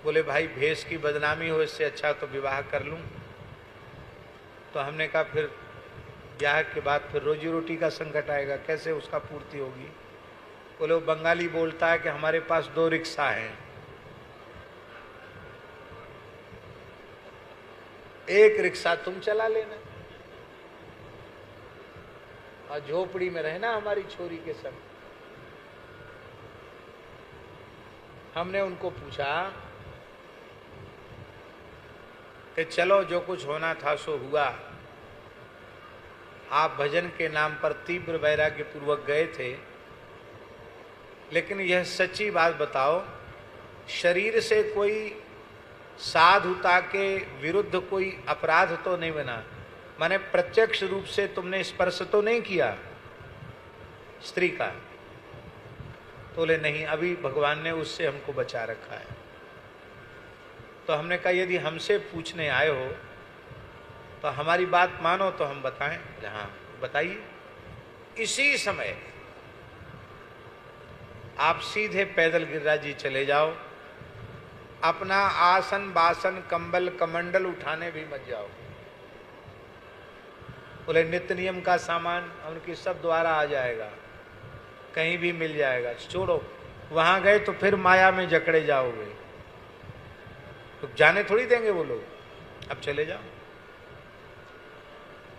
बोले भाई भेष की बदनामी हो, इससे अच्छा तो विवाह कर लूं। तो हमने कहा फिर ब्याह के बाद फिर रोजी रोटी का संकट आएगा, कैसे उसका पूर्ति होगी। बोले वो बंगाली बोलता है कि हमारे पास 2 रिक्शा हैं, एक रिक्शा तुम चला लेना और झोपड़ी में रहना हमारी छोरी के संग। हमने उनको पूछा कि चलो जो कुछ होना था सो हुआ, आप भजन के नाम पर तीव्र वैराग्य पूर्वक गए थे, लेकिन यह सच्ची बात बताओ, शरीर से कोई साधुता के विरुद्ध कोई अपराध तो नहीं बना? माने प्रत्यक्ष रूप से तुमने स्पर्श तो नहीं किया स्त्री का? तो बोले नहीं, अभी भगवान ने उससे हमको बचा रखा है। तो हमने कहा यदि हमसे पूछने आए हो तो हमारी बात मानो तो हम बताएं। हाँ बताइए। इसी समय आप सीधे पैदल गिरिराज जी चले जाओ, अपना आसन बासन कंबल कमंडल उठाने भी मत जाओ। बोले नित्य नियम का सामान उनकी सब द्वारा आ जाएगा, कहीं भी मिल जाएगा, छोड़ो। वहां गए तो फिर माया में जकड़े जाओगे, तो जाने थोड़ी देंगे वो लोग, अब चले जाओ।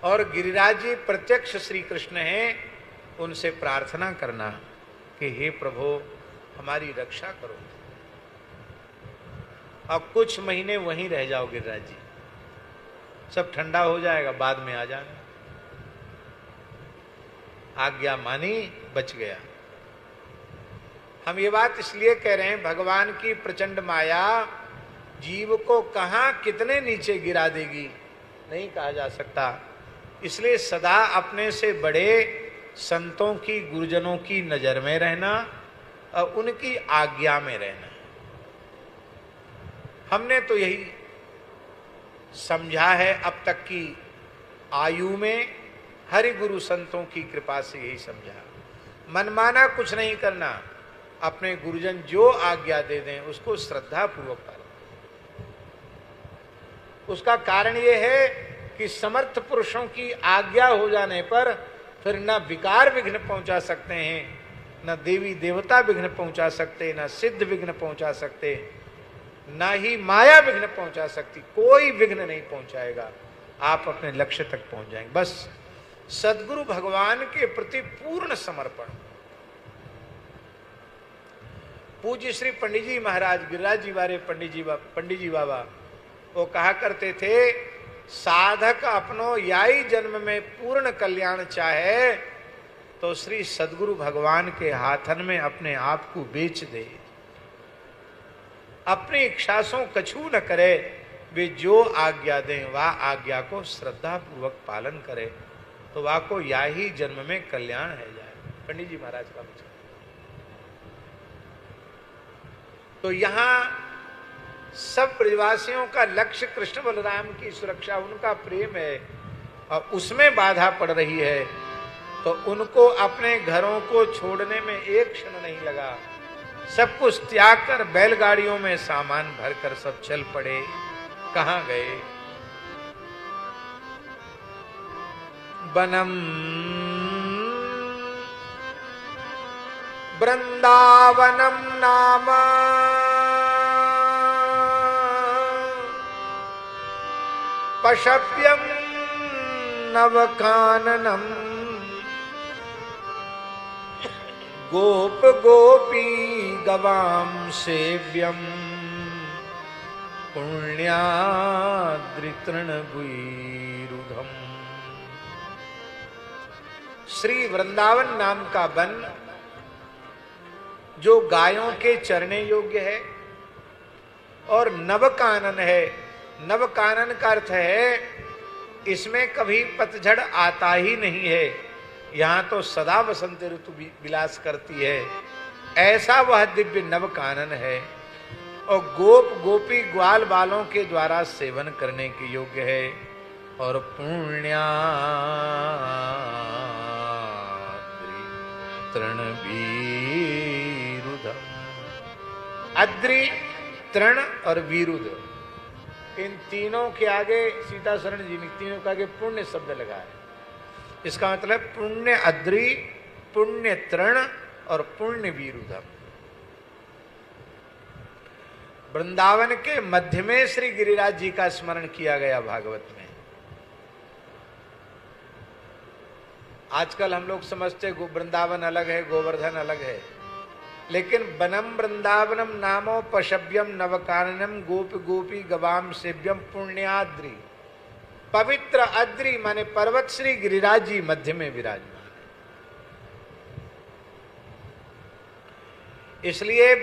और गिरिराज जी प्रत्यक्ष श्री कृष्ण हैं, उनसे प्रार्थना करना कि हे प्रभु हमारी रक्षा करो। अब कुछ महीने वहीं रह जाओ गिरिराज जी, सब ठंडा हो जाएगा, बाद में आ जाना। आज्ञा मानी, बच गया। हम ये बात इसलिए कह रहे हैं, भगवान की प्रचंड माया जीव को कहां कितने नीचे गिरा देगी नहीं कहा जा सकता। इसलिए सदा अपने से बड़े संतों की, गुरुजनों की नजर में रहना और उनकी आज्ञा में रहना। हमने तो यही समझा है अब तक की आयु में, हरि गुरु संतों की कृपा से यही समझा। मनमाना कुछ नहीं करना, अपने गुरुजन जो आज्ञा दे दें उसको श्रद्धा पूर्वक पालन। उसका कारण यह है कि समर्थ पुरुषों की आज्ञा हो जाने पर फिर न विकार विघ्न पहुंचा सकते हैं, न देवी देवता विघ्न पहुंचा सकते, न सिद्ध विघ्न पहुंचा सकते, न ही माया विघ्न पहुंचा सकती। कोई विघ्न नहीं पहुंचाएगा, आप अपने लक्ष्य तक पहुंच जाएंगे। बस सद्गुरु भगवान के प्रति पूर्ण समर्पण। पूज्य श्री पंडित जी महाराज, गिरिराज जी वाले पंडित जी बाबा, वो कहा करते थे, साधक अपनो याई जन्म में पूर्ण कल्याण चाहे तो श्री सद्गुरु भगवान के हाथन में अपने आप को बेच दे। अपनी इच्छा सो कछु न करे, वे जो आज्ञा दें वह आज्ञा को श्रद्धा पूर्वक पालन करे तो वह को या ही जन्म में कल्याण है जाए। पंडित जी महाराज का वचन। तो यहां सब ब्रजवासियों का लक्ष्य कृष्ण बलराम की सुरक्षा, उनका प्रेम है, और उसमें बाधा पड़ रही है तो उनको अपने घरों को छोड़ने में एक क्षण नहीं लगा। सब कुछ त्याग कर बैलगाड़ियों में सामान भरकर सब चल पड़े। कहां गए? बनम वृंदावनम नाम पशप्यम नवकाननम गोप गोपी गवाम सेव्यम पुण्याद्रितृणभुईरुधम। श्री वृंदावन नाम का वन जो गायों के चरने योग्य है और नवकानन है। नवकानन का अर्थ है इसमें कभी पतझड़ आता ही नहीं है, यहां तो सदा वसंत ऋतु विलास करती है, ऐसा वह दिव्य नवकानन है। और गोप गोपी ग्वाल बालों के द्वारा सेवन करने के योग्य है। और पुण्याद्रि तृणभीरुधम, अद्रि तृण और विरुद्ध, इन तीनों के आगे सीता शरण जी ने तीनों के आगे पुण्य शब्द लगा है। इसका मतलब पुण्य अद्रि, पुण्य तृण और पुण्य विरुद्धम। वृंदावन के मध्य में श्री गिरिराज जी का स्मरण किया गया भागवत में। आजकल हम लोग समझते वृंदावन अलग है, गोवर्धन अलग है, लेकिन वनम वृंदावनम नामो पशव्यम नवकाननम गोप गोपी गवाम सेव्यम पुण्याद्रि। पवित्र अद्रि माने पर्वत श्री गिरिराज जी मध्य में विराजमान है। इसलिए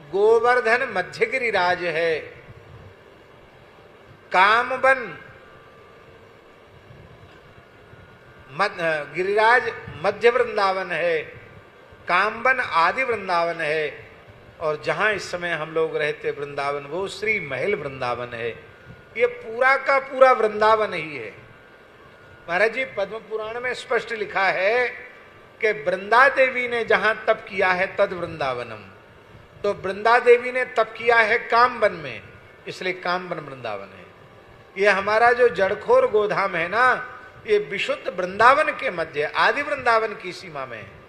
गोवर्धन मध्य गिरिराज है, कामवन गिरिराज मध्य वृंदावन है, कामवन आदि वृंदावन है, और जहां इस समय हम लोग रहते वृंदावन वो श्री महल वृंदावन है। ये पूरा का पूरा वृंदावन ही है। महाराज जी पद्म पुराण में स्पष्ट लिखा है कि वृंदा देवी ने जहां तप किया है तद वृंदावनम, तो वृंदा देवी ने तप किया है कामवन में, इसलिए कामवन वृंदावन है। ये हमारा जो जड़खोर गोधाम है ना, ये विशुद्ध वृंदावन के मध्य आदि वृंदावन की सीमा में है।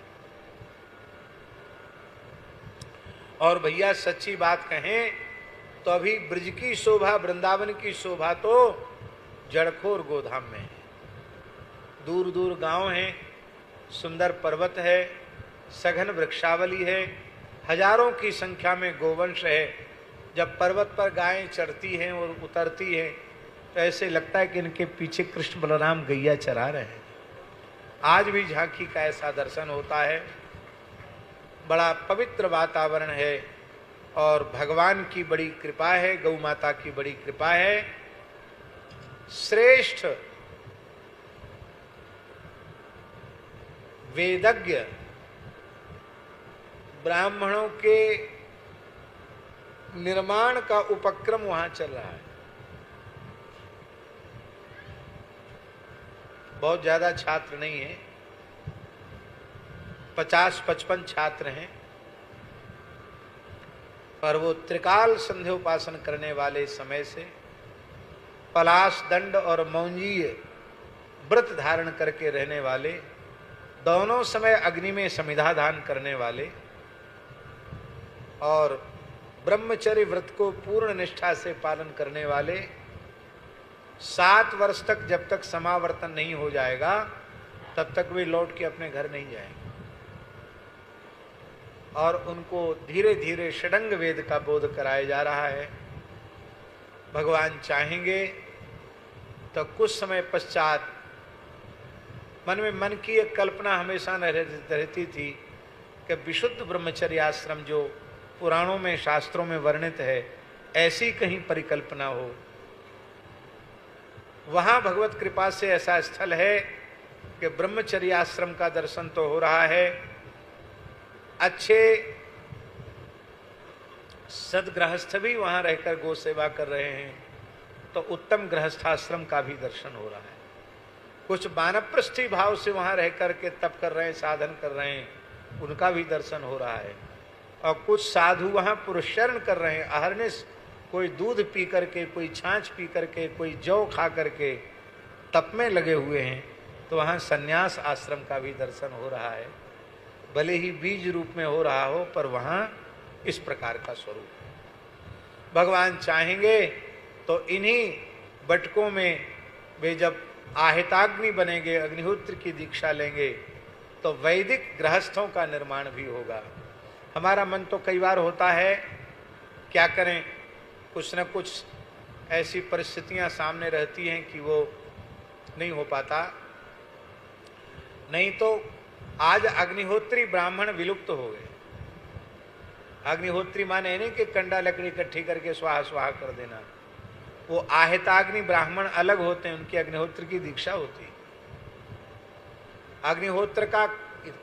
और भैया सच्ची बात कहें तो अभी ब्रज की शोभा, वृंदावन की शोभा तो जड़खोर गोधाम में है। दूर दूर गांव हैं, सुंदर पर्वत है, सघन वृक्षावली है, हजारों की संख्या में गोवंश है। जब पर्वत पर गायें चढ़ती हैं और उतरती हैं तो ऐसे लगता है कि इनके पीछे कृष्ण बलराम गैया चरा रहे हैं। आज भी झांकी का ऐसा दर्शन होता है। बड़ा पवित्र वातावरण है और भगवान की बड़ी कृपा है, गौ माता की बड़ी कृपा है। श्रेष्ठ वेदज्ञ ब्राह्मणों के निर्माण का उपक्रम वहां चल रहा है। बहुत ज्यादा छात्र नहीं है, 50-55 छात्र हैं, पर वो त्रिकाल संध्योपासन करने वाले समय से पलाश दंड और मौंजीय व्रत धारण करके रहने वाले, दोनों समय अग्नि में समिधा दान करने वाले और ब्रह्मचर्य व्रत को पूर्ण निष्ठा से पालन करने वाले, 7 वर्ष तक जब तक समावर्तन नहीं हो जाएगा तब तक वे लौट के अपने घर नहीं जाएंगे। और उनको धीरे धीरे षडंग वेद का बोध कराया जा रहा है। भगवान चाहेंगे तो कुछ समय पश्चात मन में मन की एक कल्पना हमेशा रहती थी कि विशुद्ध ब्रह्मचर्य आश्रम जो पुराणों में शास्त्रों में वर्णित है, ऐसी कहीं परिकल्पना हो। वहां भगवत कृपा से ऐसा स्थल है कि ब्रह्मचर्य आश्रम का दर्शन तो हो रहा है, अच्छे सदगृहस्थ भी वहां रहकर गो सेवा कर रहे हैं, तो उत्तम गृहस्थाश्रम का भी दर्शन हो रहा है। कुछ वानप्रस्थी भाव से वहां रह करके तप कर रहे हैं, साधन कर रहे हैं, उनका भी दर्शन हो रहा है। और कुछ साधु वहां पुरुषरण कर रहे हैं, अहर्निश, कोई दूध पी करके, कोई छाछ पी करके, कोई जौ खा करके तप में लगे हुए हैं, तो वहां सन्यास आश्रम का भी दर्शन हो रहा है। भले ही बीज रूप में हो रहा हो, पर वहां इस प्रकार का स्वरूप। भगवान चाहेंगे तो इन्हीं बटकों में वे जब आहिताग्नि बनेंगे, अग्निहोत्र की दीक्षा लेंगे, तो वैदिक गृहस्थों का निर्माण भी होगा। हमारा मन तो कई बार होता है, क्या करें, कुछ न कुछ ऐसी परिस्थितियां सामने रहती हैं कि वो नहीं हो पाता। नहीं तो आज अग्निहोत्री ब्राह्मण विलुप्त हो गए। अग्निहोत्री माने नहीं कि कंडा लकड़ी इकट्ठी करके स्वाहा स्वाहा कर देना। वो आहिताग्नि ब्राह्मण अलग होते हैं, उनकी अग्निहोत्र की दीक्षा होती है। अग्निहोत्र का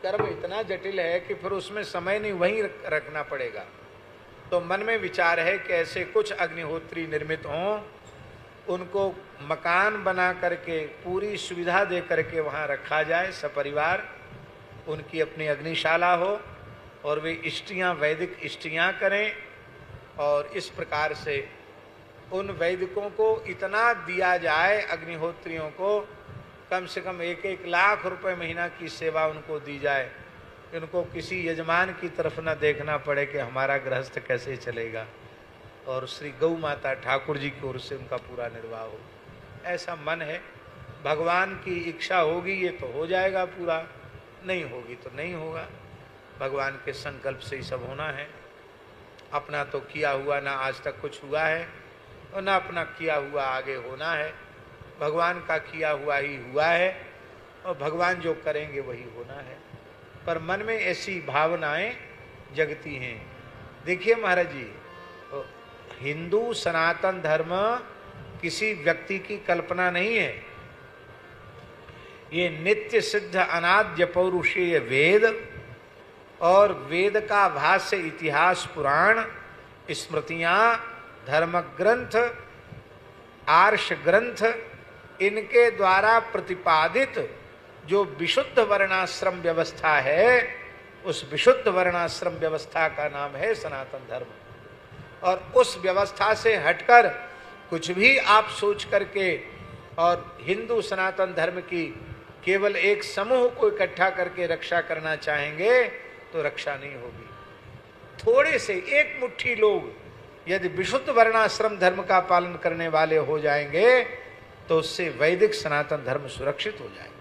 कर्म इतना जटिल है कि फिर उसमें समय नहीं, वहीं रखना पड़ेगा। तो मन में विचार है कि ऐसे कुछ अग्निहोत्री निर्मित हों, उनको मकान बना करके पूरी सुविधा दे करके वहाँ रखा जाए सपरिवार, उनकी अपनी अग्निशाला हो और वे इष्टियाँ, वैदिक इष्टियाँ करें और इस प्रकार से उन वैदिकों को इतना दिया जाए, अग्निहोत्रियों को कम से कम 1-1 लाख रुपए महीना की सेवा उनको दी जाए। उनको किसी यजमान की तरफ न देखना पड़े कि हमारा गृहस्थ कैसे चलेगा, और श्री गौ माता ठाकुर जी की ओर से उनका पूरा निर्वाह हो। ऐसा मन है। भगवान की इच्छा होगी ये तो हो जाएगा पूरा, नहीं होगी तो नहीं होगा। भगवान के संकल्प से ही सब होना है। अपना तो किया हुआ ना आज तक कुछ हुआ है, और ना अपना किया हुआ आगे होना है। भगवान का किया हुआ ही हुआ है, और भगवान जो करेंगे वही होना है। पर मन में ऐसी भावनाएं जगती हैं। देखिए महाराज जी, हिंदू सनातन धर्म किसी व्यक्ति की कल्पना नहीं है। ये नित्य सिद्ध अनाद्य पौरुषेय वेद और वेद का भाष्य, इतिहास, पुराण, स्मृतियां, धर्म ग्रंथ, आर्ष ग्रंथ, इनके द्वारा प्रतिपादित जो विशुद्ध वर्णाश्रम व्यवस्था है, उस विशुद्ध वर्णाश्रम व्यवस्था का नाम है सनातन धर्म। और उस व्यवस्था से हटकर कुछ भी आप सोच करके और हिंदू सनातन धर्म की केवल एक समूह को इकट्ठा करके रक्षा करना चाहेंगे तो रक्षा नहीं होगी। थोड़े से एक मुट्ठी लोग यदि विशुद्ध वर्णाश्रम धर्म का पालन करने वाले हो जाएंगे तो उससे वैदिक सनातन धर्म सुरक्षित हो जाएगा।